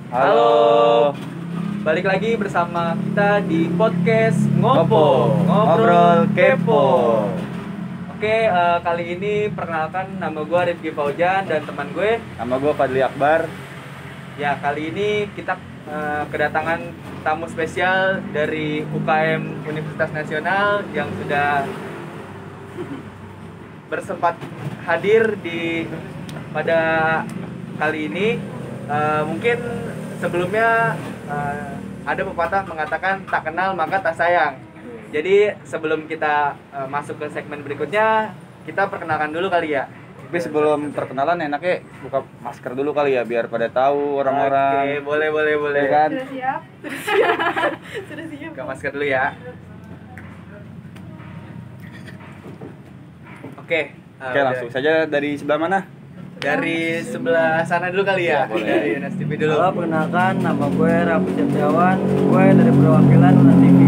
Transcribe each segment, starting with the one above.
Halo. Balik lagi bersama kita di podcast Ngobrol Kepo. Oke, kali ini perkenalkan nama gue Rifki Faujan dan teman gue. Nama gue Fadli Akbar. Ya, kali ini kita kedatangan tamu spesial dari UKM Universitas Nasional yang sudah bersempat hadir pada kali ini. Mungkin sebelumnya ada pepatah mengatakan tak kenal maka tak sayang. Jadi sebelum kita masuk ke segmen berikutnya, kita perkenalkan dulu kali ya. Tapi sebelum perkenalan enaknya buka masker dulu kali ya biar pada tahu orang-orang. Oke, boleh. Ya kan? Sudah siap. Buka masker dulu ya. Oke, Oke, langsung saja dari sebelah mana? dari sebelah sana dulu kali ya. Ya, boleh. Dari Unas TV dulu. Halo, perkenalkan nama gue Raffi Setiawan, gue dari perwakilan Unas TV.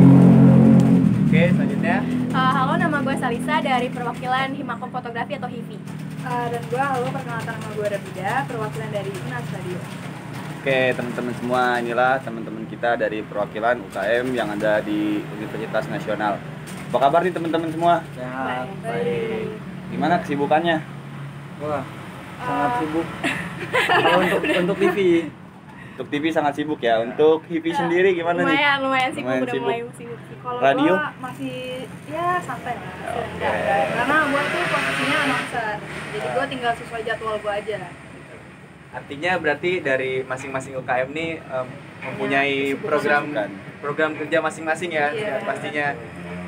Oke, selanjutnya. Halo, nama gue Salisa dari perwakilan Himakom Fotografi atau HIVI. Dan gue, perkenalkan nama gue Rabida, perwakilan dari Unas Radio. Oke, teman-teman semua, inilah teman-teman kita dari perwakilan UKM yang ada di Universitas Nasional. Apa kabar nih teman-teman semua? Sehat. Baik. Gimana kesibukannya? Wah, sangat sibuk. Kalau untuk TV, Untuk TV sangat sibuk ya. Untuk HIVI sendiri gimana nih? Lumayan sibuk, Lumayan udah sibuk. mulai sibuk. Kalau Radio? gue masih ya santai lah, karena gue tuh posisinya announcer, jadi gue tinggal sesuai jadwal gue aja. Artinya berarti dari masing-masing UKM nih mempunyai Kesibukan. program kerja masing-masing ya, Iya. pastinya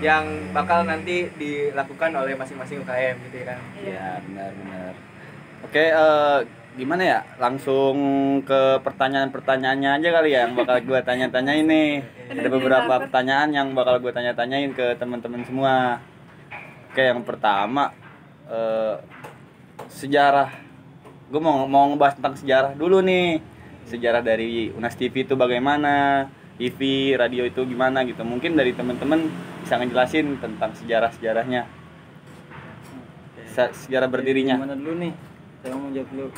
yang bakal nanti dilakukan oleh masing-masing UKM gitu ya kan. Ya, benar. Oke, gimana ya? Langsung ke pertanyaan-pertanyaannya aja kali ya yang bakal gue tanya-tanyain nih. Ada beberapa pertanyaan yang bakal gue tanya-tanyain ke teman-teman semua. Oke, yang pertama sejarah. Gue mau ngebahas tentang sejarah dulu nih. Sejarah dari Unas TV itu bagaimana? TV, radio itu gimana gitu. Mungkin dari teman-teman bisa ngejelasin tentang sejarah-sejarahnya. Sejarah berdirinya. Gimana dulu nih? Saya mau jawab dulu.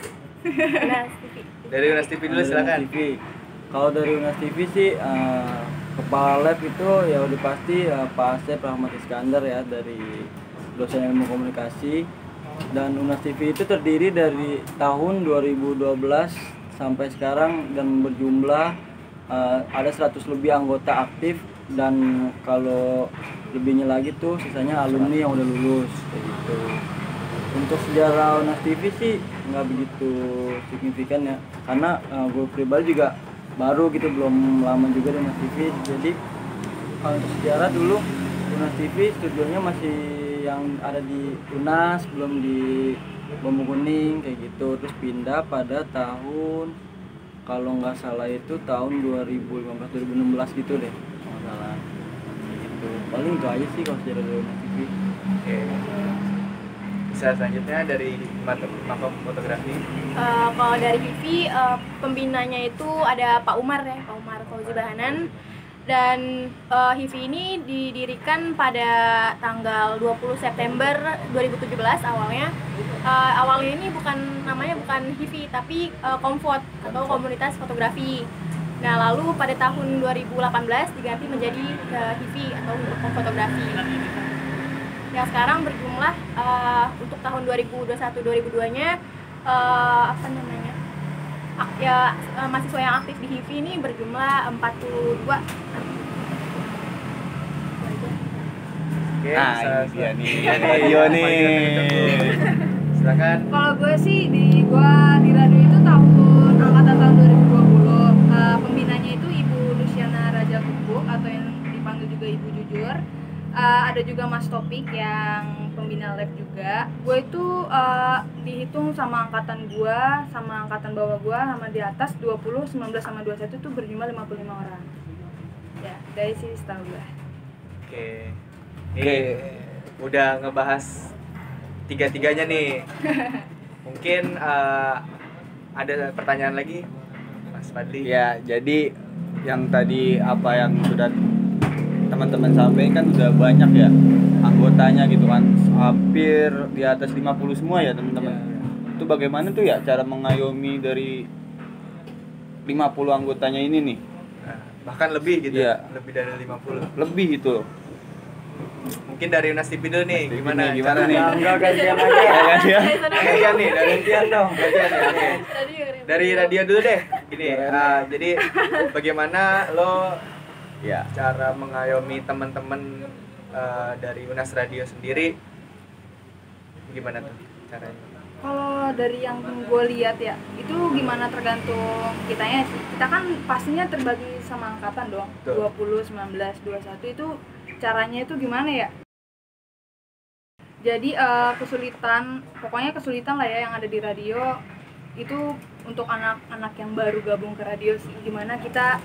Unas TV. Dari Unas TV dulu Dari silakan. Unas TV. Kalau dari Unas TV sih kepala lab itu ya udah pasti Pak Asep Rahmat Iskandar ya, dari dosen ilmu komunikasi. Dan Unas TV itu terdiri dari tahun 2012 sampai sekarang dan berjumlah ada 100 lebih anggota aktif, dan kalau lebihnya lagi tuh sisanya alumni yang udah lulus kayak gitu. Untuk sejarah Unas TV sih nggak begitu signifikan ya, karena gue pribadi juga baru gitu, belum lama juga di Unas TV. Jadi kalau untuk sejarah dulu Unas TV studionya masih yang ada di Unas, belum di Bambu Kuning kayak gitu. Terus pindah pada tahun, kalau nggak salah itu tahun 2015-2016 gitu deh, kalau nggak salah kayak gitu. Paling itu aja sih kalau sejarah dari Unas TV. Oke. Bisa selanjutnya dari Himakom Fotografi. Kalau dari HIVI, pembinanya itu ada Pak Umar Fauzi Bahanan. Dan HIVI ini didirikan pada tanggal 20 September 2017 awalnya. Awalnya ini namanya bukan HIVI tapi Komfot atau Komunitas Fotografi. Nah, lalu pada tahun 2018 diganti menjadi HIVI atau Himakom Fotografi. Yang sekarang berjumlah untuk tahun 2021-2022-nya mahasiswa yang aktif di HIVI ini berjumlah 42. Oke, Nah, bisa- ini dia nih, Iya nih, radio nih. Silakan. Kalau gue sih di radio itu angkatan tahun 2020. Pembinanya itu Ibu Luciana Raja Gubuk atau yang dipanggil juga Ibu Jujur. Ada juga Mas Topik yang pembina lab juga. Gue itu dihitung sama angkatan gue, sama angkatan bawah gue, sama di atas 20, 19 sama 21 itu berjumlah 55 orang. Ya, dari sini setahu gue. Oke. Oke. Udah ngebahas tiga-tiganya nih. Mungkin ada pertanyaan lagi, Mas Fadli? Ya, jadi yang tadi apa yang sudah teman-teman sampaikan udah banyak ya anggotanya gitu kan, hampir di atas 50 semua ya teman-teman. Itu bagaimana tuh ya cara mengayomi dari 50 anggotanya ini nih. Nah, bahkan lebih gitu. Iya. Lebih dari 50. Lebih itu. Mungkin dari Unas TV dulu nih, TV gimana? nih, gimana caranya? nih? Enggak gantian aja. Ya. Gantian nih, dari Gantian dong. gantian nih. Oke. Dari radio dulu deh. Gini, jadi bagaimana lo Ya. cara mengayomi teman-teman dari Unas Radio sendiri? Gimana tuh caranya? Kalau dari yang gue lihat ya, itu gimana tergantung kitanya sih. Kita kan pastinya terbagi sama angkatan dong. Betul. 20, 19, 21 itu caranya itu gimana ya? Jadi pokoknya kesulitan lah ya yang ada di radio itu untuk anak-anak yang baru gabung ke radio sih. Gimana kita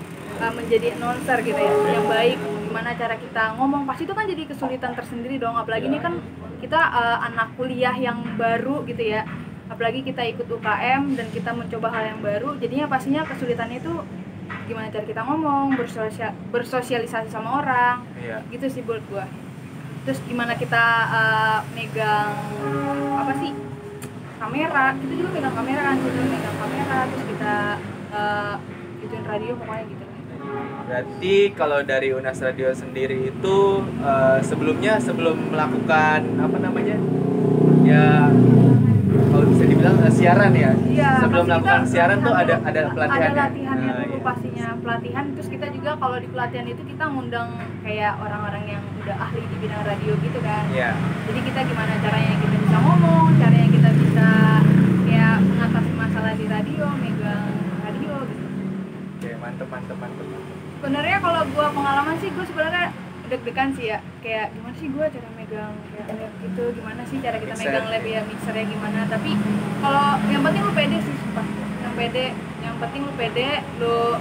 menjadi announcer gitu ya, yang baik. Gimana cara kita ngomong, pasti itu kan jadi kesulitan tersendiri dong. Apalagi ini kan kita anak kuliah yang baru gitu ya. Apalagi kita ikut UKM dan kita mencoba hal yang baru, jadinya pastinya kesulitannya itu gimana cara kita ngomong, bersosialisasi sama orang. Iya. Gitu sih buat gua. Terus gimana kita megang apa sih, kamera, kita juga megang kamera kan, kita megang kamera, terus kita gituin radio, pokoknya gitu. Berarti kalau dari Unas Radio sendiri itu sebelum melakukan apa namanya, ya kalau bisa dibilang siaran ya. Iya, Sebelum pasti melakukan kita siaran tuh ada latihan pelatihan. ada latihannya dulu iya. pastinya, pelatihan. Terus kita juga kalau di pelatihan itu kita ngundang kayak orang-orang yang udah ahli di bidang radio gitu kan. Iya. Jadi kita gimana caranya kita bisa ngomong, caranya kita bisa kayak mengatasi masalah di radio, megang radio gitu. Oke, mantep. Sebenarnya kalau gua pengalaman sih, gua sebenarnya deg-degan sih ya, kayak gimana sih gua cara megang kayak lab gitu, gimana sih cara kita Mixer. megang lab ya, mixernya gimana. Tapi kalau yang penting lu pede sih, sumpah. Yang penting lu pede, lu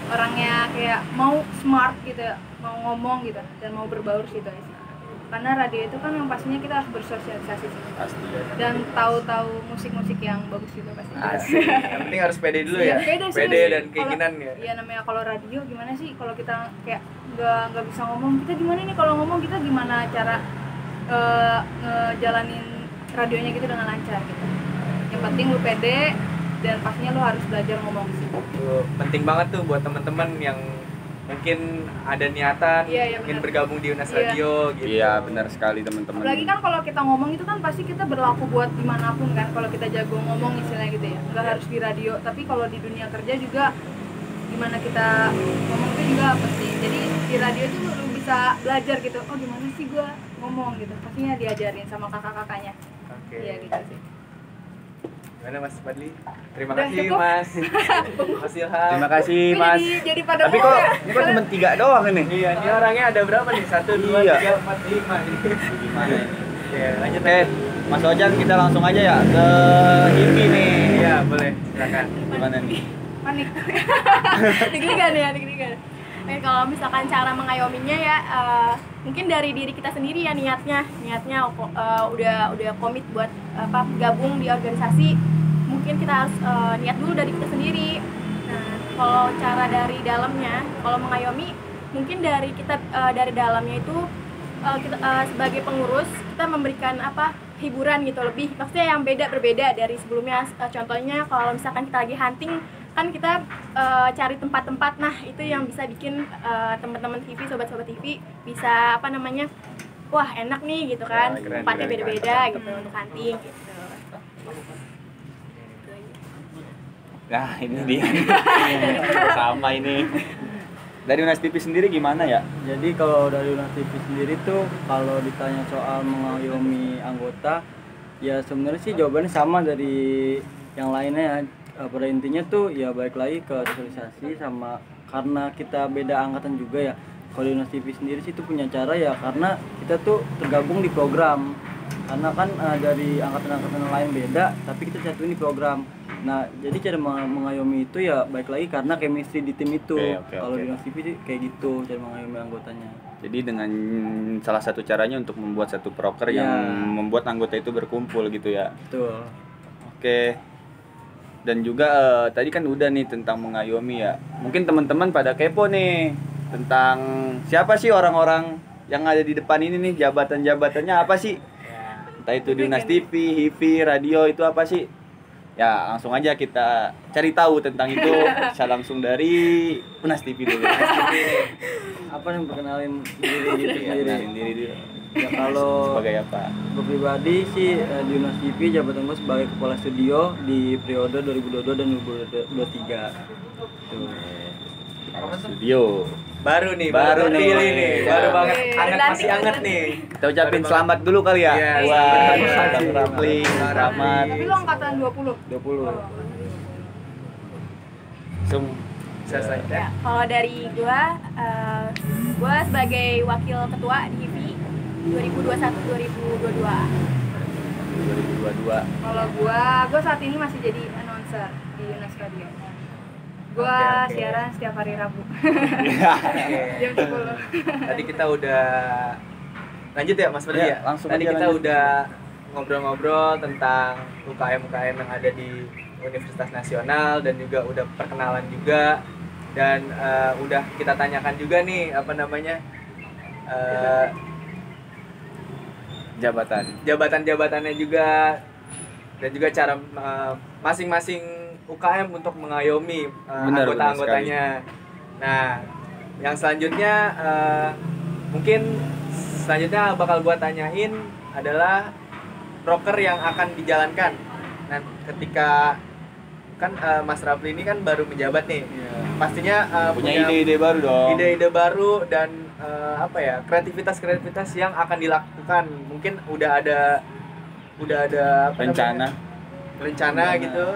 orangnya kayak mau smart gitu, mau ngomong gitu dan mau berbaur gitu aja. Karena radio itu kan yang pastinya kita harus bersosialisasi sih. Pasti. Dan tahu musik-musik yang bagus juga pasti. Asik. Yang penting harus pede dulu ya. Iya, Pede sih. dan keinginan ya. Iya, namanya kalau radio gimana sih kalau kita kayak nggak bisa ngomong, kita gimana nih kalau ngomong, kita gimana cara ngejalanin radionya gitu dengan lancar gitu. Yang penting lu pede dan pastinya lu harus belajar ngomong sih. Tuh, penting banget tuh buat teman-teman yang mungkin ada niatan Iya, ingin benar. bergabung di Unas Iya. Radio gitu. Iya, benar sekali teman-teman. Apalagi kan kalau kita ngomong itu kan pasti kita berlaku buat dimanapun kan, kalau kita jago ngomong istilahnya gitu ya, nggak harus di radio, tapi kalau di dunia kerja juga gimana kita ngomong itu juga penting. Jadi di radio itu lu bisa belajar gitu, oh gimana sih gua ngomong gitu, pastinya diajarin sama kakak-kakaknya. Oke. Iya gitu sih. Gimana Mas Fadli? Terima Udah kasih cukup. Mas. Mas Ilham. Terima kasih, Kok Mas. jadi pada Tapi kok ini kok cuma 3 doang ini? Iya, ini orangnya ada berapa nih? 1, 2, Iya. 3, 4, 5 nih. Gimana ini? Oke, lanjut. Oke, Mas Ojan, kita langsung aja ya ke Hivi nih. Iya, boleh. Silakan. Gimana nih? panik. Deg-degan ya, deg-degan. Oke, kalau misalkan cara mengayominya ya mungkin dari diri kita sendiri ya, niatnya udah komit buat gabung di organisasi, mungkin kita harus niat dulu dari kita sendiri. Nah, kalau cara dari dalamnya, kalau mengayomi mungkin dari kita dari dalamnya itu kita sebagai pengurus kita memberikan hiburan gitu, lebih maksudnya yang berbeda dari sebelumnya. Contohnya kalau misalkan kita lagi hunting kan kita cari tempat-tempat, nah itu yang bisa bikin teman-teman TV, sobat-sobat TV bisa wah enak nih gitu kan, Keren, tempatnya keren, beda-beda keren. gitu untuk hunting gitu. Nah, ini dia. Sama ini. Dari Unas TV sendiri gimana ya? Jadi kalau dari Unas TV sendiri tuh kalau ditanya soal mengayomi anggota, ya sebenarnya sih jawabannya sama dari yang lainnya ya. Pada intinya tuh ya balik lagi ke sosialisasi, sama karena kita beda angkatan juga ya. Kalau di Unas TV sendiri sih itu punya cara ya, karena kita tuh tergabung di program. Karena kan dari angkatan-angkatan lain beda, tapi kita satuin di program. Nah, jadi cara mengayomi itu ya baik lagi karena chemistry di tim itu. Oke. Kalau di Unas TV sih kayak gitu cara mengayomi anggotanya. Jadi dengan salah satu caranya untuk membuat satu proker Ya. yang membuat anggota itu berkumpul gitu ya. Betul. Oke. Dan juga tadi kan udah nih tentang mengayomi ya. Mungkin teman-teman pada kepo nih tentang siapa sih orang-orang yang ada di depan ini nih, jabatan-jabatannya apa sih? Entah itu di Unas TV, Hivi, radio itu apa sih? Ya langsung aja kita cari tahu tentang itu bisa langsung dari Unas TV dulu. Apa nih perkenalin diri gitu sendiri? Kenalin diri dulu. Ya kalau Sebagai apa? gue pribadi sih di Unas TV jabatan gue sebagai kepala studio di periode 2022 dan 2023. Tuh. Studio. Baru nih, Baru nih. terpilih nih, baru banget, Wih, hangat dilantik masih hangat banget. nih. Kita ucapin Baru selamat dulu kali ya. Iya, Buat selamat. Bang Rafli, selamat. Tapi lo angkatan 20. 20. Langsung Bisa selanjutnya. Ya, kalau dari gua sebagai wakil ketua di HIVI 2021-2022. 2022. Kalau gua saat ini masih jadi announcer di Unas Radio. Gua Oke. siaran setiap hari Rabu Oke. jam 10. Tadi kita udah lanjut ya Mas Ferdi Ya, ya. langsung Tadi aja kita lanjut. udah ngobrol-ngobrol tentang UKM-UKM yang ada di Universitas Nasional dan juga udah perkenalan juga dan udah kita tanyakan juga nih apa namanya jabatan-jabatannya juga dan juga cara masing-masing UKM untuk mengayomi Benar, anggota-anggotanya. Nah, yang selanjutnya mungkin selanjutnya bakal gua tanyain adalah proker yang akan dijalankan. Nah, ketika kan Mas Rafli ini kan baru menjabat nih. Pastinya Punya ide-ide baru dong. ide-ide baru dan apa ya, kreativitas yang akan dilakukan. Mungkin udah ada apa Rencana. namanya? Rencana gitu.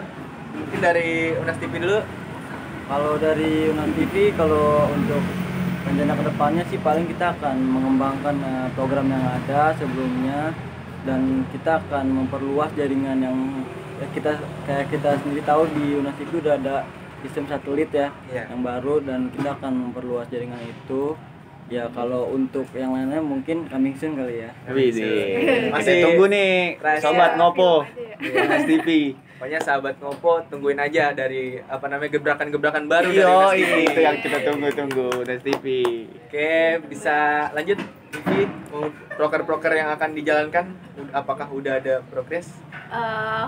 Mungkin dari Unas TV dulu. Kalau dari Unas TV, kalau untuk rencana kedepannya sih paling kita akan mengembangkan program yang ada sebelumnya dan kita akan memperluas jaringan yang kita sendiri tahu di Unas TV udah ada sistem satelit ya Iya. yang baru dan kita akan memperluas jaringan itu. Ya kalau untuk yang lainnya mungkin coming soon kali ya. Widih. Masih Masih tunggu nih rahasia. sobat Ngopo Iya. Unas TV. Pokoknya sahabat Ngopo tungguin aja dari apa namanya gebrakan-gebrakan baru dari Yo, Unas TV. itu yang kita tunggu-tunggu Unas TV. Oke, bisa lanjut TV mau proker-proker yang akan dijalankan apakah udah ada progres?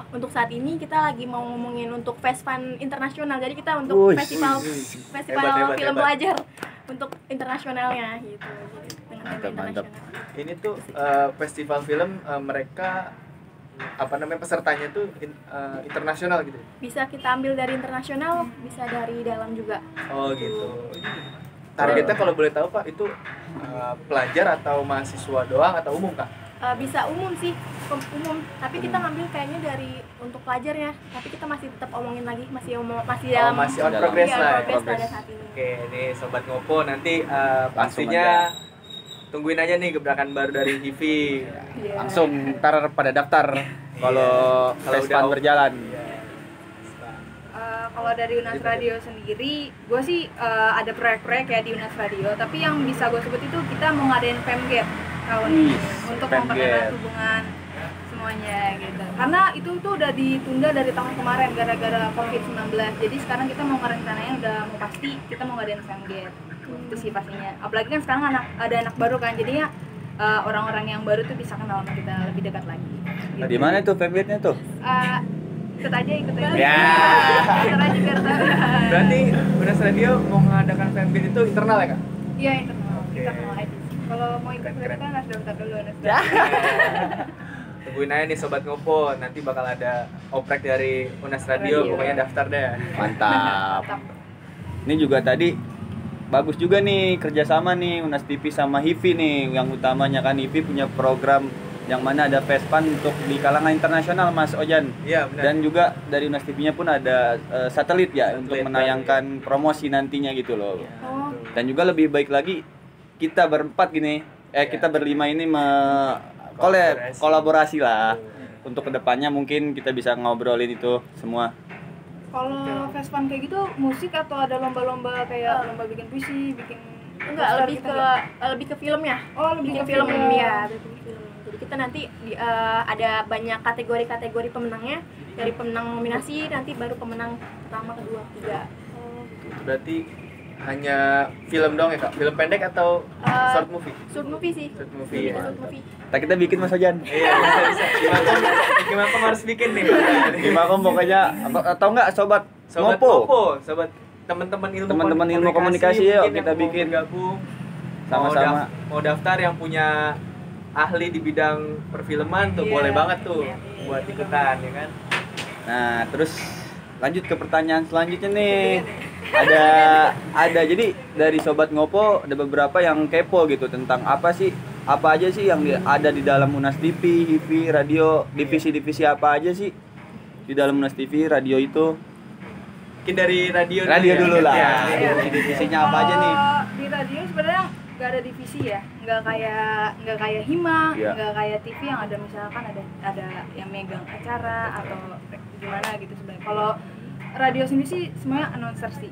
Untuk saat ini kita lagi mau ngomongin untuk Fesfan internasional. Jadi kita untuk Wuih, festival Hebat. film pelajar untuk internasionalnya gitu. Jadi dengan tema Mantap. internasional. Ini tuh festival film mereka apa namanya pesertanya tuh internasional gitu. Bisa kita ambil dari internasional, bisa dari dalam juga. Oh gitu. Targetnya kalau boleh tahu Pak itu pelajar atau mahasiswa doang atau umum Kak? Bisa umum sih, umum. Tapi kita ngambil kayaknya dari untuk pelajarnya. Tapi kita masih tetap omongin lagi, masih dalam Masih on dalam- progress iya, lah. Ya. progress pada progress. saat ini. Oke, ini sobat Ngopo nanti Langsung pastinya tungguin aja nih gebrakan baru dari HIVI. Iya. Langsung ntar pada daftar kalau Kalau Vespan udah berjalan. Kalau dari Unas Radio sendiri, gue sih ada proyek-proyek ya di Unas Radio. Tapi yang bisa gue sebut itu kita mau ngadain FemGap tahun ini untuk FemGap. memperkerat hubungan semuanya gitu. Karena itu tuh udah ditunda dari tahun kemarin gara-gara COVID-19. Jadi sekarang kita mau ngerencanain udah mau pasti kita mau ngadain FemGap. Itu sih pastinya. Apalagi kan sekarang ada anak baru kan, jadinya orang-orang yang baru tuh bisa kenal sama kita lebih dekat lagi. Gitu. Di mana tuh Femgate-nya tuh? Ikut aja. Ya. Ikut aja biar tahu. Berarti Unas Radio mau mengadakan FemGap itu internal ya Kak? Iya internal. Oke. Internal aja. Kalau mau ikut berarti kan harus daftar dulu. Tungguin aja nih sobat Ngopo, nanti bakal ada oprek dari Unas Radio, pokoknya daftar deh. Mantap. Ini juga tadi bagus juga nih kerjasama nih Unas TV sama HIVI nih. Yang utamanya kan HIVI punya program yang mana ada Vespan untuk di kalangan internasional Mas Ojan. Iya benar. Dan juga dari Unas TV-nya pun ada satelit ya untuk Satelit menayangkan promosi nantinya gitu loh. Oh, Dan juga lebih baik lagi kita berempat gini, kita berlima ini kolaborasi lah. Untuk kedepannya mungkin kita bisa ngobrolin itu semua. Kalau Vespan kayak gitu musik atau ada lomba-lomba kayak lomba bikin puisi, bikin enggak, poster lebih gitu ke nggak? lebih ke filmnya. Oh lebih Bikin ke film ya, bikin film. Jadi kita nanti ada banyak kategori-kategori pemenangnya. Dari pemenang nominasi nanti baru pemenang pertama, kedua, ketiga. Berarti hanya film dong ya kak? Film pendek atau short movie? Short movie sih. Short movie ya. Short movie. Kita bikin Mas Ojan. Iya bisa. Gimana harus bikin nih? Gimana pokoknya atau enggak sobat ngopo? Sobat teman-teman ilmu komunikasi yuk mungkin kita yang mau bikin bergabung, sama-sama. mau daftar yang punya ahli di bidang perfilman tuh Iya. boleh banget tuh Iya. buat ikutan ya kan. Nah, terus lanjut ke pertanyaan selanjutnya nih. Ada jadi dari sobat ngopo ada beberapa yang kepo gitu tentang apa aja sih yang ada di dalam Unas TV, HIVI, radio, divisi-divisi apa aja sih di dalam Unas TV, radio itu? Mungkin dari radio Dulu lah. Ya. Divisinya apa aja nih? Di radio sebenarnya nggak ada divisi ya, nggak kayak Hima, Iya. nggak kayak TV yang ada misalkan ada yang megang acara atau gimana gitu sebenarnya. Kalau radio sendiri sih semuanya announcer sih.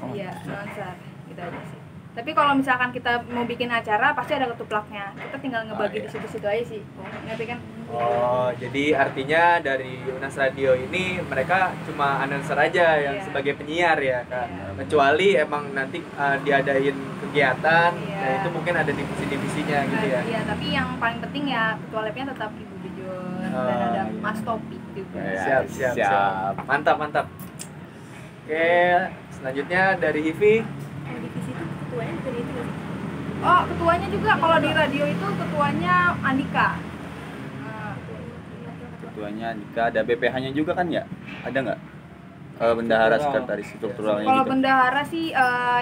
Iya, announcer gitu aja sih. Tapi kalau misalkan kita mau bikin acara pasti ada ketuplaknya. Kita tinggal ngebagi di situ-situ aja sih. Ngerti kan? Oh, jadi artinya dari Unas Radio ini mereka cuma announcer aja yang Iya. sebagai penyiar ya, Kak. Iya. Kecuali emang nanti diadain kegiatan, Iya. nah itu mungkin ada divisi-divisinya gitu ya. Iya, tapi yang paling penting ya ketua labnya tetap Ibu Jujur dan ada iya. Mas Topik juga. Iya. Siap. Mantap. Oke, selanjutnya dari Hivi. Kalau divisi itu ketuanya dari itu nggak sih? Oh, ketuanya juga kalau di radio itu ketuanya Andika. Nah, Ketuanya Dika, ada BPH-nya juga kan ya? Ada nggak? Bendahara sekretaris strukturalnya kalau gitu. bendahara sih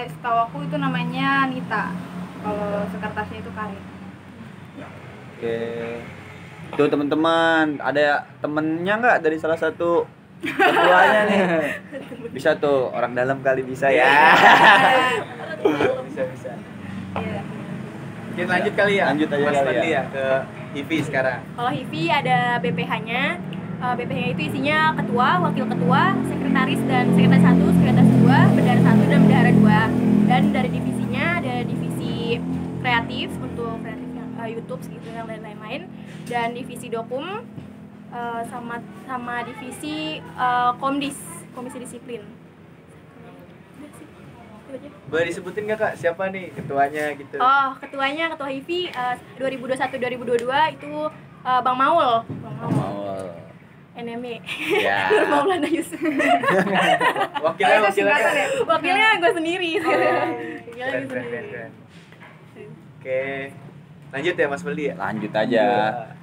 setahu aku itu namanya Nita. Kalau sekretarisnya itu Karin. Oke. Tuh teman-teman, ada temennya nggak dari salah satu ketuanya nih? Bisa tuh, orang dalam kali bisa ya. Bisa. Iya. Mungkin lanjut kali ya. Lanjut aja Mas kali Fadli ya. ke Hivi sekarang. Kalau HIVI ada BPH-nya. BPH-nya itu isinya ketua, wakil ketua, sekretaris dan sekretaris 1, sekretaris 2, bendahara 1 dan bendahara 2. Dan dari divisinya ada divisi kreatif untuk kreatif yang YouTube gitu yang lain-lain, dan divisi dokum sama divisi komisi disiplin. Udah sih, itu aja. Boleh disebutin nggak Kak siapa nih ketuanya gitu? Oh, ketua HIVI 2021-2022 itu Bang Maul. Mau. NME. Ya. Nur Maulana Yusuf. Wakilnya singkatan ya? Wakilnya gue sendiri. Wakilnya Keren. gue sendiri. Oke. Lanjut ya Mas Fadli ya. Lanjut aja.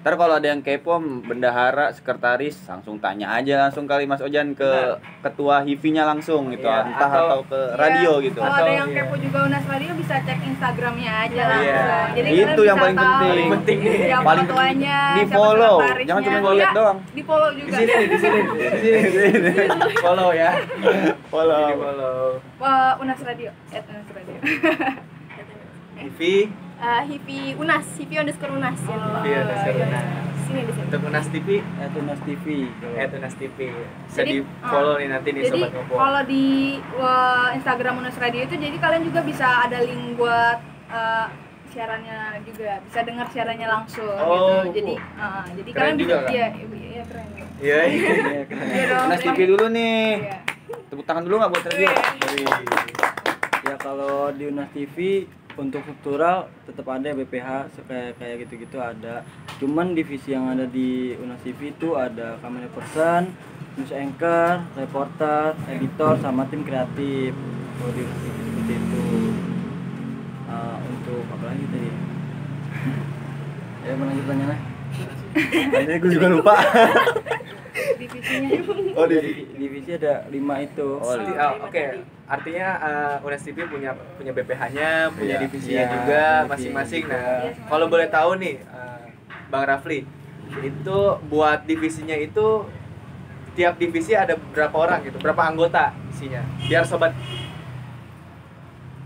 Ntar kalau ada yang kepo bendahara, sekretaris, langsung tanya aja langsung kali Mas Ojan ke ketua HIVI-nya langsung gitu, Iya, entah atau- atau ke radio gitu. Kalau Atau- ada yang iya. kepo juga Unas Radio bisa cek Instagramnya aja Iya. langsung. Jadi Itu kalian yang bisa paling tahu penting. Paling penting nih. siapa Paling ketuanya, di siapa follow, sekretarisnya. jangan cuma Iya, lihat doang. di follow Di juga. sini. Follow ya. Follow. Di follow. Unas Radio, @Unas Radio. Hivi, HIVI Unas, HIVI_Unas ya. Iya, Unas. Sini di sini. Untuk Unas TV, Unas TV. Unas TV. Bisa Jadi, di follow nih nanti nih Jadi sobat ngopo. kalau di Instagram Unas Radio itu jadi kalian juga bisa ada link buat siarannya juga, bisa dengar siarannya langsung Oh, gitu. Jadi keren kalian juga, bisa Kak. iya keren. Iya. Iya dong. Unas TV dulu nih. Iya. Tepuk tangan dulu nggak buat radio? Ya kalau di Unas TV untuk struktural tetap ada BPH kayak gitu-gitu ada. Cuman divisi yang ada di Unas TV itu ada camera person, news anchor, reporter, editor sama tim kreatif. Kalau di Unas TV seperti itu. Untuk apa lagi tadi? Ya melanjut tanya. Ini gue juga lupa. Divisinya Oh, Divisi ada 5 itu. Oke. Artinya Unas TV punya BPH-nya, punya Iya. divisinya Iya, juga divisi masing-masing. juga. Nah, kalau boleh tahu nih, Bang Rafli, itu buat divisinya itu tiap divisi ada berapa orang gitu, berapa anggota isinya? Biar sobat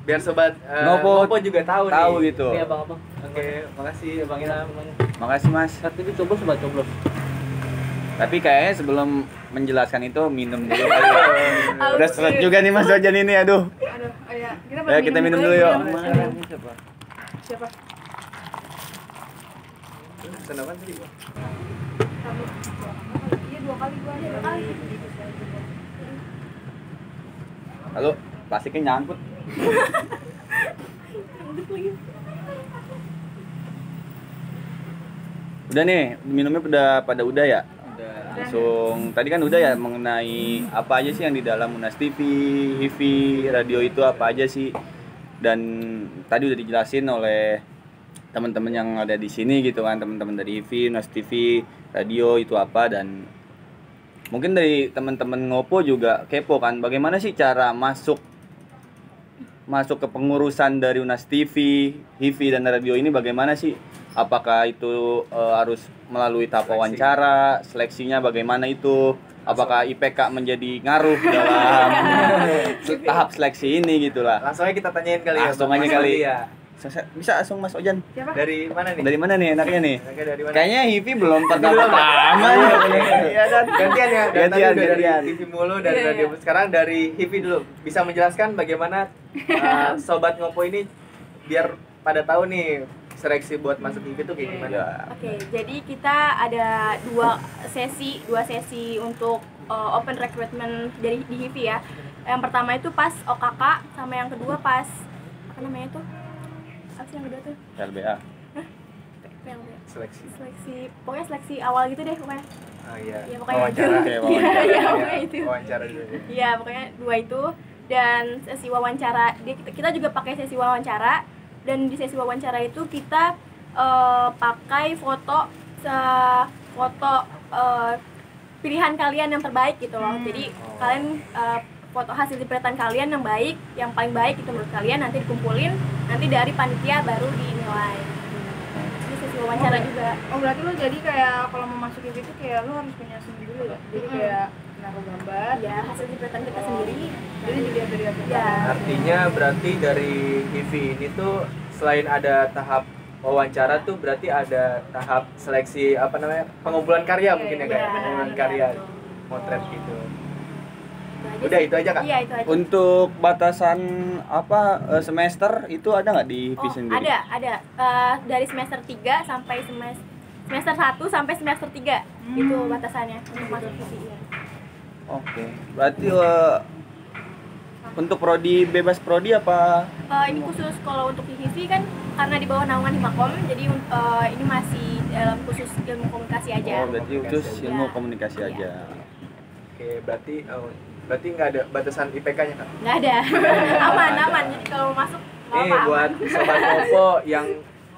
Ngopo juga tahu nih. gitu. Iya, Bang. Oke, makasih Bang Ilham. Makasih Mas. Tapi coblos sobat coblos. Tapi kayaknya sebelum menjelaskan itu minum dulu kali ya. Udah seret juga nih Mas Ojan ini, aduh. aduh, oh ya, Ya, kita minum dulu yuk. Mana ini siapa? Siapa? Pesan apaan tadi? Iya 2 kali gua aja. Halo, plastiknya nyangkut. Udah nih, minumnya udah ya? Udah. Langsung tadi kan udah ya mengenai apa aja sih yang di dalam Unas TV, HIVI, radio itu apa aja sih? Dan tadi udah dijelasin oleh teman-teman yang ada di sini gitu kan, teman-teman dari HIVI, Unas TV, radio itu apa, dan mungkin dari teman-teman Ngopo juga kepo kan bagaimana sih cara masuk ke pengurusan dari Unas TV, HIVI dan radio ini, bagaimana sih? Apakah itu harus melalui tahap wawancara, seleksinya bagaimana itu? Apakah IPK menjadi ngaruh dalam tahap seleksi ini gitulah? Langsung aja kita tanyain kali ya. Langsung Bang aja Mas kali. ya. Bisa langsung Mas Ojan. Siapa? Dari mana nih? Dari mana nih enaknya nih? Enaknya dari mana? Kayaknya HIVI belum pertama nih. Iya kan? Gantian ya. Dari tadi udah dari Gantian. TV mulu, dari Iya, radio. iya. Sekarang dari HIVI dulu. Bisa menjelaskan bagaimana sobat Ngopo ini biar pada tahu nih seleksi buat masuk HIVI itu kayak gimana? Ya. Oke, jadi kita ada dua sesi untuk open recruitment di HIVI ya. Yang pertama itu pas OKK, sama yang kedua pas apa namanya itu? Apa sih yang kedua tuh? LBA. Seleksi. Pokoknya seleksi awal gitu deh pokoknya. Oh iya. Ya pokoknya Wawancara. itu. Oke, Iya, wawancara. iya, pokoknya itu. Wawancara dulu. Iya, pokoknya dua itu. Dan sesi wawancara, kita juga pakai sesi wawancara. Dan di sesi wawancara itu kita pakai foto pilihan kalian yang terbaik gitu loh. Jadi kalian foto hasil jepretan kalian yang baik, yang paling baik itu menurut kalian, nanti dikumpulin, nanti dari panitia baru dinilai. Ini sesi wawancara juga. Oh berarti lo jadi kayak kalau mau masuk itu kayak lo harus punya SIM dulu ya? Jadi kayak naruh gambar. Ya, hasil jepretan kita sendiri. Jadi dilihat dari apa? Ya. Artinya berarti dari HIVI ini tuh selain ada tahap wawancara tuh berarti ada tahap seleksi apa namanya, pengumpulan karya mungkin ya kayak Iya, pengumpulan iya, karya, betul. motret gitu. Itu Udah itu aja kak. Iya, itu aja. Untuk batasan apa semester itu ada nggak di HIVI Oh, sendiri? ada. Dari semester 3 sampai semester 1 sampai semester 3 itu batasannya untuk masuk HIVI ya. Oke. Berarti untuk prodi bebas prodi apa? Ini khusus kalau untuk HIVI kan karena di bawah naungan Himakom, jadi ini masih dalam khusus ilmu komunikasi aja. Oh, berarti khusus ilmu Iya. komunikasi Iya. aja. Oke, berarti nggak ada batasan IPK-nya kak. Nggak ada. Aman. Jadi kalau mau masuk nggak Nih apa-apa. buat sobat Ngopo yang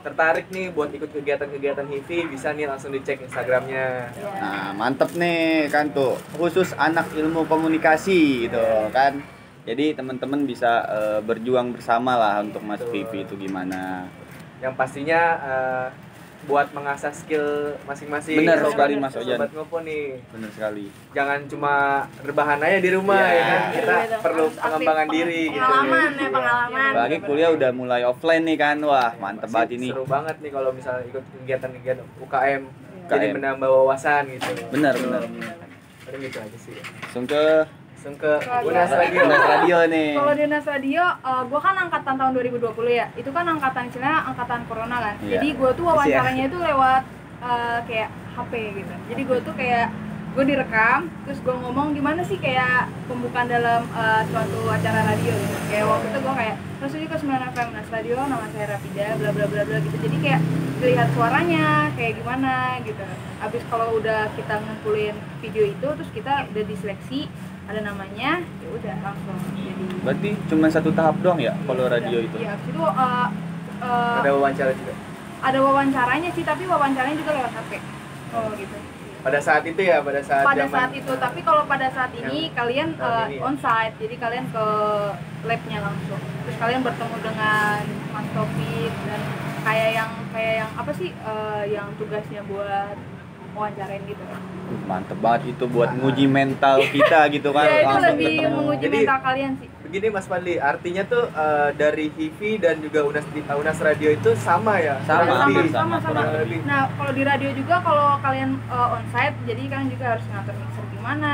tertarik nih buat ikut kegiatan-kegiatan HIVI bisa nih langsung dicek Instagramnya. Iya. Nah, mantep nih kan tuh. Khusus anak ilmu komunikasi gitu kan. Jadi teman-teman bisa berjuang bersama lah untuk masuk HIVI itu gimana. Yang pastinya buat mengasah skill masing-masing. Bener Sobat- sekali, Mas Ojan. Sobat Ngopo nih. Bener sekali. Jangan cuma rebahan aja di rumah Iya. ya kan. Kita Iya, perlu harus pengembangan aktif, diri gitu. Pengalaman. Apalagi kuliah udah mulai offline nih kan. Wah, mantep banget ini. Seru banget nih kalau misalnya ikut kegiatan-kegiatan UKM. Jadi UKM. menambah wawasan gitu. Bener. Paling gitu aja sih. Langsung ke Langsung ke Radio. Unas Radio. Unas Radio nih. Kalau di Unas Radio, gue kan angkatan tahun 2020 ya. Itu kan angkatan istilahnya angkatan corona kan. Iya. Jadi gue tuh wawancaranya itu lewat kayak HP gitu. Jadi gue tuh kayak gue direkam, terus gue ngomong gimana sih kayak pembukaan dalam suatu acara radio gitu. Kayak waktu itu gue kayak Rasul ke 9 FM Unas Radio, nama saya Rapida, bla bla bla bla gitu. Jadi kayak lihat suaranya kayak gimana gitu. Abis kalau udah kita ngumpulin video itu, terus kita udah diseleksi, ada namanya, ya udah langsung jadi. Berarti cuma satu tahap doang ya kalau radio itu? Iya, abis itu Ada wawancara juga. ada wawancaranya sih, tapi wawancaranya juga lewat HP. Oh gitu. Pada saat itu ya, pada saat Pada zaman- saat itu, tapi kalau pada saat ini kalian tahun ini ya? onsite, jadi kalian ke labnya langsung. Terus kalian bertemu dengan Mas Taufik dan kayak yang apa sih yang tugasnya buat wawancarain gitu. Mantep banget itu buat nguji mental kita gitu kan. Ya itu Langsung lebih ketemu. menguji Jadi- mental kalian sih. Begini Mas Fadli, artinya tuh dari HIVI dan juga Unas Radio itu sama ya? Sama, Kurang hampir lebih. sama. sama. Kurang lebih. Nah, kalau di radio juga kalau kalian onsite, jadi kalian juga harus ngatur mixer gimana,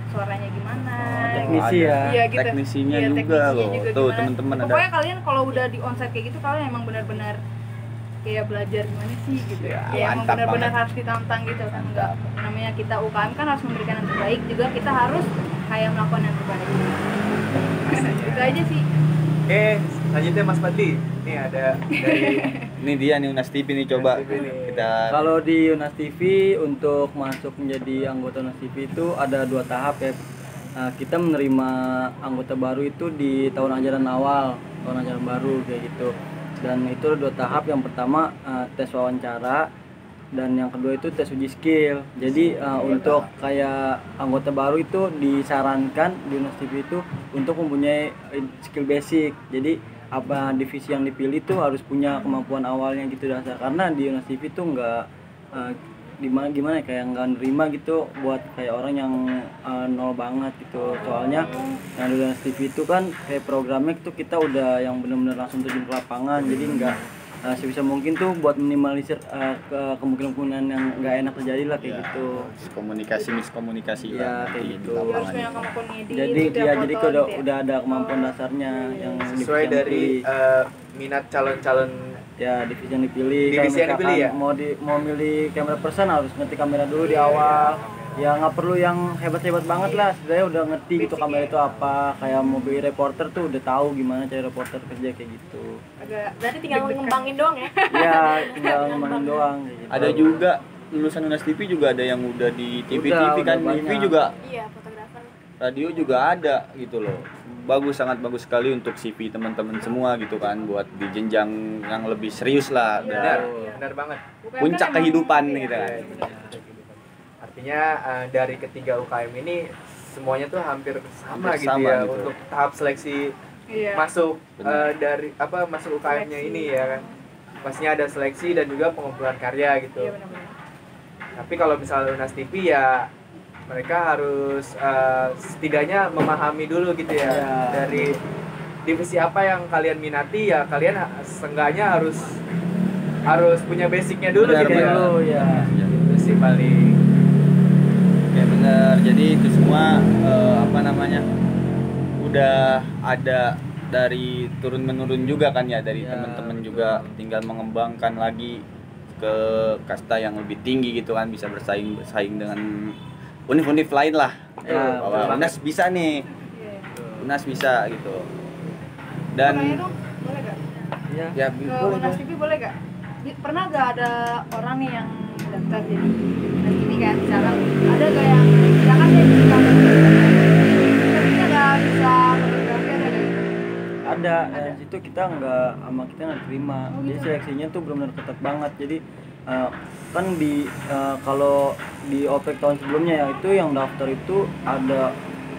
suaranya gimana. Teknisi ya. Iya gitu. Teknisinya Iya, juga teknisinya loh. juga Tuh gimana. teman-teman ada. Pokoknya kalian kalau udah di onsite kayak gitu, kalian emang benar-benar kayak belajar gimana sih gitu. Ya, Ya, emang mantap benar-benar banget. harus ditantang gitu kan. Enggak, namanya kita UKM kan harus memberikan yang terbaik, juga kita harus kayak melakukan yang terbaik. Itu aja sih. Oke, selanjutnya Mas Fadli. Nih ada dari Ini dia nih Unas TV nih, coba Unas TV nih. kita. Kalau di Unas TV untuk masuk menjadi anggota Unas TV itu ada 2 tahap ya. Kita menerima anggota baru itu di tahun ajaran awal, tahun ajaran baru kayak gitu. Dan itu ada 2 tahap. Yang pertama tes wawancara dan yang kedua itu tes uji skill. Jadi untuk kayak anggota baru itu disarankan di Unas TV itu untuk mempunyai skill basic. Jadi apa divisi yang dipilih tuh harus punya kemampuan awalnya gitu dasar, karena di Unas TV tuh nggak gimana kayak nggak nerima gitu buat kayak orang yang nol banget gitu. Soalnya yang di Unas TV itu kan kayak programnya itu kita udah yang benar-benar langsung terjun ke lapangan, jadi nggak sebisa mungkin tuh buat minimalisir kemungkinan yang nggak enak terjadi lah kayak gitu. Miskomunikasi Ya, lah kayak di gitu. Harus lapangan. punya kemampuan ngedit, Jadi setiap ya foto jadi gitu ya. udah ada kemampuan dasarnya yang sesuai divisi yang dari dipilih. minat calon-calon. Ya divisi yang dipilih. Divisi yang Kayak dipilih ya? misalkan mau milih kamera person harus ngerti kamera dulu di awal. Ya nggak perlu yang hebat-hebat banget lah, sebenarnya udah ngerti gitu kamera itu apa. Kayak mau beli reporter tuh udah tahu gimana cara reporter kerja kayak gitu. Berarti tinggal ngembangin doang ya. Ya tinggal ngembangin doang kayak gitu. Ada juga lulusan Unas TV juga ada yang udah di TV Udah kan, banyak. TV juga, Iya, fotografer. radio juga ada gitu loh. Bagus, sangat bagus sekali untuk CV teman-teman semua gitu kan, buat di jenjang yang lebih serius lah. Iya. Benar, Dan benar banget. UKM puncak kan emang kehidupan iya. gitu kan. Artinya dari ketiga UKM ini semuanya tuh hampir sama Hampir gitu sama ya gitu. untuk tahap seleksi Iya. masuk Benar. dari masuk UKM-nya Seleksi. ini ya kan. Pastinya ada seleksi dan juga pengumpulan karya gitu. Iya benar-benar. Tapi kalau misalnya Unas TV ya mereka harus setidaknya memahami dulu gitu ya Ya. dari divisi apa yang kalian minati, ya kalian seenggaknya harus punya basicnya dulu Benar, gitu ya. Dulu ya. Itu sih paling. Ya benar. Jadi itu semua apa namanya? Udah ada dari turun menurun juga kan ya, dari Ya, teman-teman juga, tinggal mengembangkan lagi ke kasta yang lebih tinggi gitu kan, bisa bersaing dengan univ-univ lain lah. Ya, Bahwa betul Unas bisa nih, Iya. Unas bisa gitu. Dan Tanya dong, boleh gak? Ya. ya Ke boleh, Unas boleh. TV boleh gak? Pernah gak ada orang nih yang daftar jadi Unas TV kan? Misalkan ada gak yang misalkan dia bisa tapi dia gak bisa fotografi, ada gak? Ada, dan situ kita nggak terima. Jadi seleksinya tuh benar-benar ketat banget. Jadi kan kalau di OPEK tahun sebelumnya ya itu yang daftar itu ada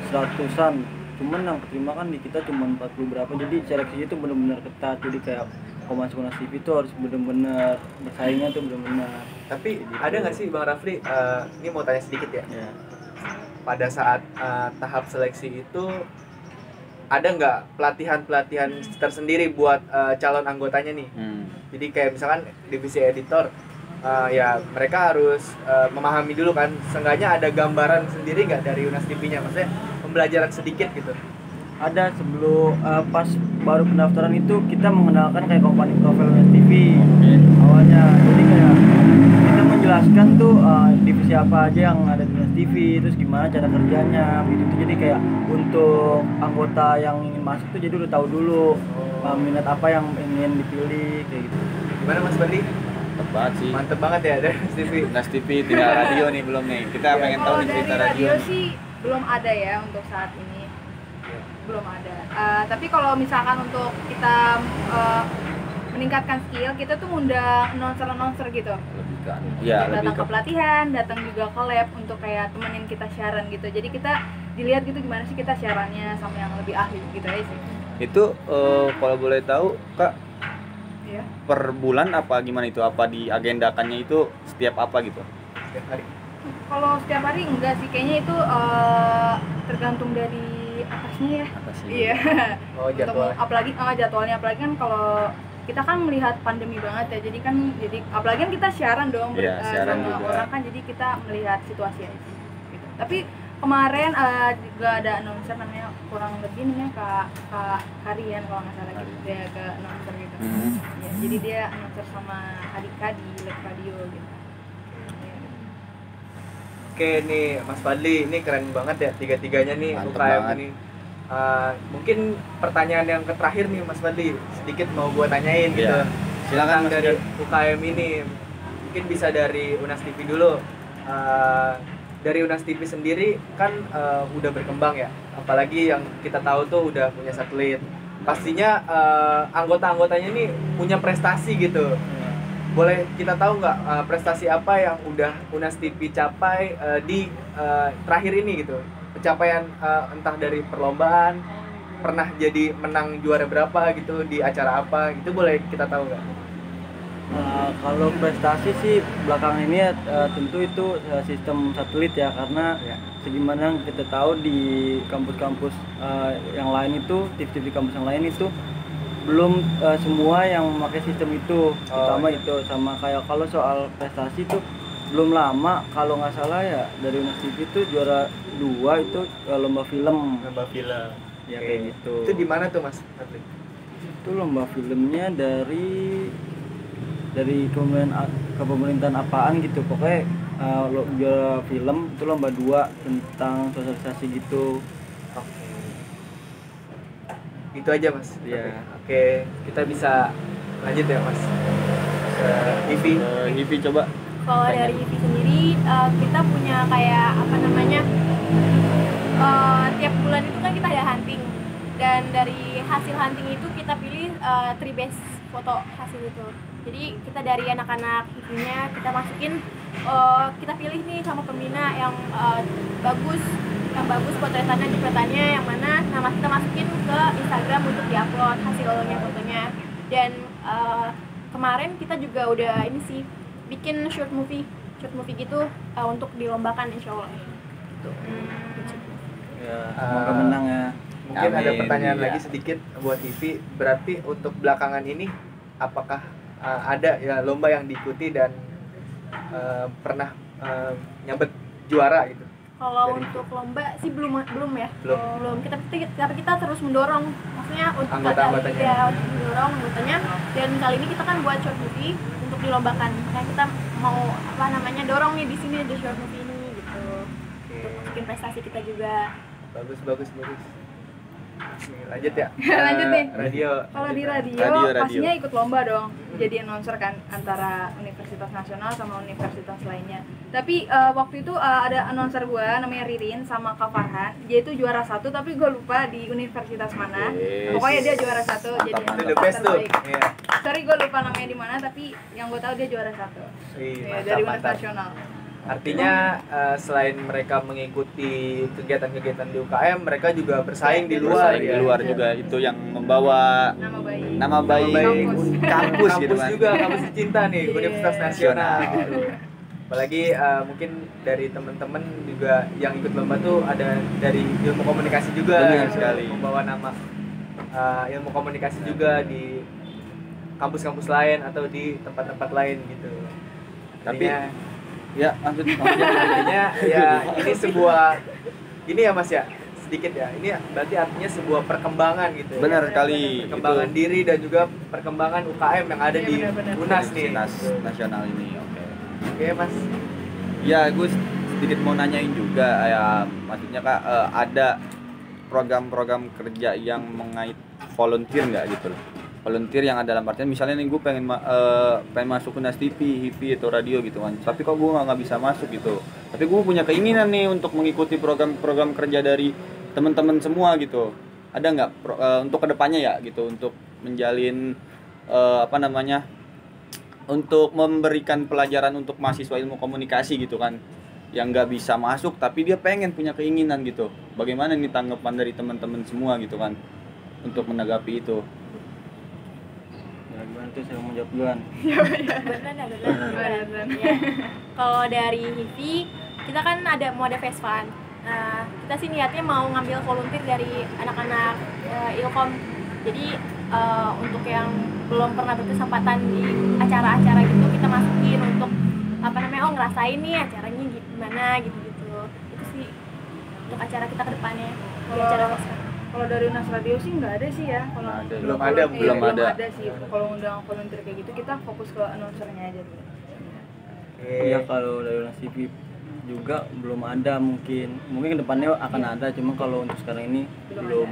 100-an, cuman yang keterima kan di kita cuma 40 berapa. Jadi seleksinya itu benar-benar ketat. Jadi kayak kalau masuk Unas TV itu harus benar-benar bersaingnya tuh benar-benar. Tapi ada nggak sih Bang Rafli? Ini mau tanya sedikit ya. Ya. Pada saat tahap seleksi itu ada nggak pelatihan tersendiri buat calon anggotanya nih? Jadi kayak misalkan divisi editor, ya mereka harus memahami dulu kan. Seenggaknya ada gambaran sendiri nggak dari Unas TV-nya? Maksudnya pembelajaran sedikit gitu. Ada sebelum pas baru pendaftaran itu kita mengenalkan kayak company profile Unas TV awalnya. Jadi kayak kita menjelaskan tuh divisi apa aja yang ada di Unas TV, terus gimana cara kerjanya gitu. Jadi kayak untuk anggota yang ingin masuk tuh jadi udah tahu dulu minat apa yang ingin dipilih kayak gitu. Gimana Mas Bandi? Mantep banget sih. Mantep banget ya dari Unas TV. Unas TV tinggal radio nih belum nih. Kita pengen tahu Kalau nih dari cerita radio radio. sih belum ada ya untuk saat ini, belum ada. Tapi kalau misalkan untuk kita meningkatkan skill, kita tuh ngundang announcer gitu. Lebih ke ya, lebih Datang ke ke pelatihan, datang juga ke lab untuk kayak temenin kita siaran gitu. Jadi kita dilihat gitu gimana sih kita siarannya sama yang lebih ahli gitu aja sih. itu kalau boleh tahu Kak, Iya. per bulan apa gimana itu? Apa diagendakannya itu setiap apa gitu? Setiap hari. Kalau setiap hari enggak sih, kayaknya itu tergantung dari atasnya ya. Apa sih? Iya. Oh jadwal. Apalagi jadwalnya, apalagi kan kalau kita kan melihat pandemi banget ya, jadi apalagi kan kita siaran dong Iya, siaran sama juga. orang kan, jadi kita melihat situasi aja gitu. Tapi kemarin juga ada announcer namanya kurang lebih namanya Kak Karian kalau nggak salah gitu, dia ke announcer gitu. Ya, jadi dia announcer sama Adika di Lab Radio gitu. Oke nih Mas Fadli, ini keren banget ya tiga-tiganya nih Mantep UKM banget. ini. Mungkin pertanyaan yang terakhir nih Mas Fadli, sedikit mau gua tanyain gitu. Iya. Silakan, Mas dari Fadli. UKM ini. Mungkin bisa dari Unas TV dulu. Dari Unas TV sendiri kan udah berkembang ya. Apalagi yang kita tahu tuh udah punya satelit. Pastinya anggota-anggotanya ini punya prestasi gitu. Boleh kita tahu nggak prestasi apa yang udah Unas TV capai di terakhir ini gitu? Pencapaian entah dari perlombaan, pernah jadi menang juara berapa gitu di acara apa, itu boleh kita tahu nggak? Kalau prestasi sih belakangan ini ya, tentu itu sistem satelit ya, karena segimana yang kita tahu di kampus-kampus yang lain itu, TV-TV kampus yang lain itu belum semua yang memakai sistem itu, terutama itu. Sama kayak kalau soal prestasi itu belum lama, kalau nggak salah ya dari Unas TV itu juara 2 itu lomba film. Lomba film. Ya kayak gitu. Itu di mana tuh Mas Fadli? Itu lomba filmnya dari kepemerintahan apaan gitu, pokoknya juara film itu lomba 2 tentang sosialisasi gitu. Itu aja Mas. Iya. Oke, kita bisa lanjut ya Mas. Hivi. Hivi coba. Kalau dari HIVI sendiri kita punya kayak apa namanya, tiap bulan itu kan kita ada hunting, dan dari hasil hunting itu kita pilih 3 best foto hasil itu. Jadi kita dari anak-anak HIVI-nya kita masukin, kita pilih nih sama pembina yang bagus potretannya, jepretannya yang mana, nama kita masukin ke Instagram untuk diupload hasilnya fotonya. Dan kemarin kita juga udah ini sih bikin short movie gitu untuk dilombakan insya Allah gitu. Ya, semoga menang ya. Mungkin ada Amin, pertanyaan iya. lagi sedikit buat Hivi. Berarti untuk belakangan ini apakah ada ya lomba yang diikuti dan pernah nyabet juara gitu? Kalau Dari- untuk lomba sih belum ya. Belum. Kita terus mendorong, maksudnya untuk Anggota-anggotanya. ya, untuk mendorong anggotanya. Dan kali ini kita kan buat short movie untuk dilombakan. Makanya kita mau apa namanya dorong nih di sini ada short movie ini gitu. Untuk bikin prestasi kita juga. Bagus. Nih, lanjut ya. Lanjut nih. Radio. Kalau di radio, Radio. pastinya ikut lomba dong, jadi announcer kan antara universitas nasional sama universitas lainnya. Tapi waktu itu ada announcer gue namanya Ririn sama Kak Farhan, dia itu juara 1 tapi gue lupa di universitas mana. Yes. Pokoknya dia juara 1 jadi Mantap, Itu the announcer best tuh. terbaik. Iya. Sorry gue lupa namanya di mana, tapi yang gue tahu dia juara 1. Wih, Dari mantap. universitas nasional. Artinya selain mereka mengikuti kegiatan-kegiatan di UKM, mereka juga bersaing di luar Bersaing ya. di luar juga, itu yang membawa Nama baik. kampus gitu kan. Juga kampus cinta nih, Iya. Universitas Nasional. Nasional. Gitu. Apalagi mungkin dari teman-teman juga yang ikut lomba tuh ada dari ilmu komunikasi juga. Benar gitu, sekali. membawa nama ilmu komunikasi juga di kampus-kampus lain atau di tempat-tempat lain gitu. Tapi Artinya- ya lanjut. artinya ya ini sebuah ini ya Mas ya, sedikit ya, ini berarti artinya sebuah perkembangan gitu ya. Benar sekali. Perkembangan diri dan juga perkembangan UKM yang ada Iya, di benar-benar. UNAS nih. Nasional ini. Oke. Oke Mas. Ya, gue sedikit mau nanyain juga ya, maksudnya Kak, ada program-program kerja yang mengait volunteer nggak gitu loh? Volunteer yang ada dalam artian misalnya nih gue pengen masuk Unas TV, HIVI atau radio gitu kan, tapi kok gue nggak bisa masuk gitu. Tapi gue punya keinginan nih untuk mengikuti program-program kerja dari teman-teman semua gitu. Ada nggak untuk kedepannya ya gitu, untuk menjalin untuk memberikan pelajaran untuk mahasiswa ilmu komunikasi gitu kan, yang nggak bisa masuk tapi dia pengen punya keinginan gitu. Bagaimana nih tanggapan dari teman-teman semua gitu kan untuk menanggapi itu? Ya, gimana tuh saya mau jawab duluan. Beneran. Ya. Kalau dari HIVI kita kan mau ada fest fund. Nah, kita sih niatnya mau ngambil volunteer dari anak-anak Ilkom. Jadi untuk yang belum pernah berkesempatan di acara-acara gitu kita masukin untuk ngerasain nih acaranya gimana gitu-gitu. Itu sih untuk acara kita ke depannya di acara fest fund. Kalau dari Unas Radio sih nggak ada sih ya. Kalau Nggak ada. Belum ada, belum ada. sih. Kalau undang volunteer kayak gitu kita fokus ke announcernya aja dulu. Oke. Iya, kalau dari Unas TV juga belum ada, mungkin kedepannya akan ada, cuma kalau untuk sekarang ini belum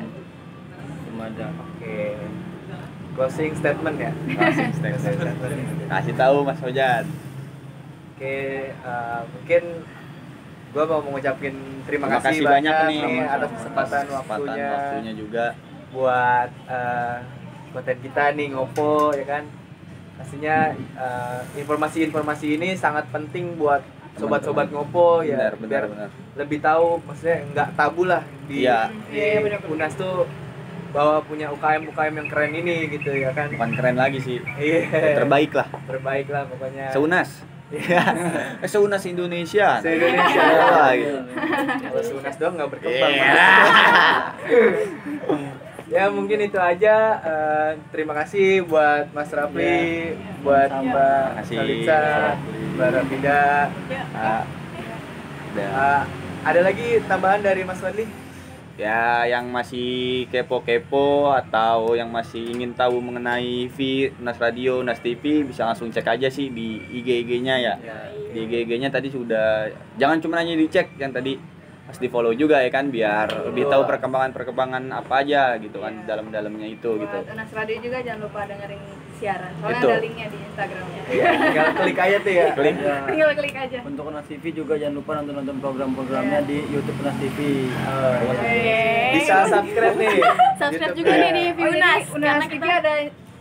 ada. Oke. Closing statement ya. Closing statement. Kasih tahu Mas Ojan. Oke, mungkin gua mau mengucapin terima kasih banyak nih atas kesempatan waktunya juga buat konten kita nih Ngopo ya kan. Pastinya informasi-informasi ini sangat penting buat sobat-sobat Ngopo ya, biar lebih tahu, maksudnya nggak tabu lah di UNAS tuh bahwa punya UKM yang keren ini gitu ya kan. Bukan keren lagi sih. Iya. Terbaik lah pokoknya. Seunas. Seunas Indonesia. Se-Indonesia lah gitu. Kalau Seunas doang nggak berkembang. Ya mungkin itu aja. Terima kasih buat Mas Rafli, buat Mbak Salisa, Mbak Rafida. Ada lagi tambahan dari Mas Fadli? Ya, yang masih kepo-kepo atau yang masih ingin tahu mengenai UNAS Radio, UNAS TV, bisa langsung cek aja sih di IG-nya ya. Di IG-nya tadi sudah, jangan cuma hanya dicek, yang tadi harus di follow juga ya kan, biar lebih tahu perkembangan apa aja gitu kan, dalam-dalamnya itu gitu. UNAS Radio juga jangan lupa dengerin siaran, soalnya Itu. ada linknya di Instagramnya. Ya, tinggal klik aja tuh ya. Klik. Tinggal klik aja. Untuk UNAS TV juga jangan lupa nonton program-programnya di YouTube UNAS TV. Bisa subscribe nih. Subscribe juga nih di Oh, jadi UNAS UNAS karena TV kita ada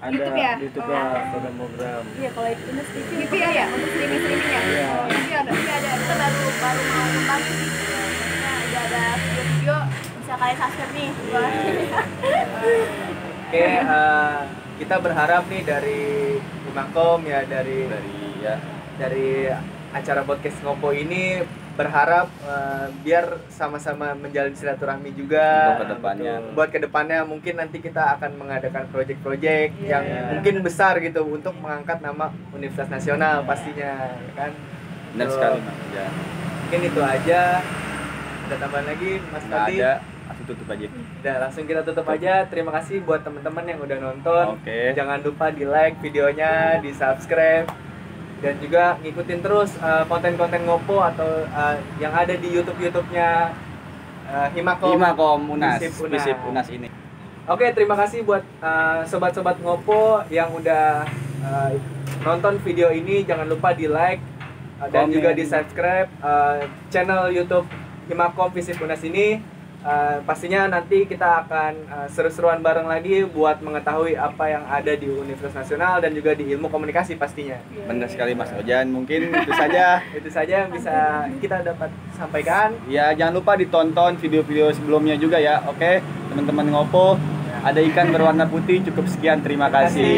Ada YouTube ya? di YouTube ya program-program. iya kalau itu UNAS TV TV ya untuk streaming ya. Iya. Oh, TV ada. kita baru mau kembangin sih. Udah ada video-video bisa kalian subscribe nih. Oke, kita berharap nih dari Himakom ya, dari acara podcast Ngopo ini berharap biar sama-sama menjalin silaturahmi juga Untuk kedepannya. buat kedepannya mungkin nanti kita akan mengadakan proyek-proyek yang mungkin besar gitu untuk mengangkat nama Universitas Nasional pastinya ya kan. Benar Tuh. sekali Mas Ojan. Mungkin itu aja. Ada tambahan lagi Mas Nggak Fadli? ada, langsung tutup aja. Udah, langsung kita tutup aja. Terima kasih buat teman-teman yang udah nonton. Oke. Jangan lupa di like videonya, di subscribe, dan juga ngikutin terus konten-konten Ngopo atau yang ada di YouTube-nya Himakom UNAS, Visip Visip UNAS ini. Oke, terima kasih buat sobat-sobat Ngopo yang udah nonton video ini. Jangan lupa di like dan Komen. juga di subscribe channel YouTube Himakom Visip UNAS ini. Pastinya nanti kita akan seru-seruan bareng lagi buat mengetahui apa yang ada di Universitas Nasional dan juga di ilmu komunikasi pastinya. Benar sekali Mas Ojan. Mungkin itu saja. Itu saja yang bisa kita dapat sampaikan. Ya, jangan lupa ditonton video-video sebelumnya juga ya. Oke, teman-teman Ngopo. Ada ikan berwarna putih, cukup sekian. Terima kasih.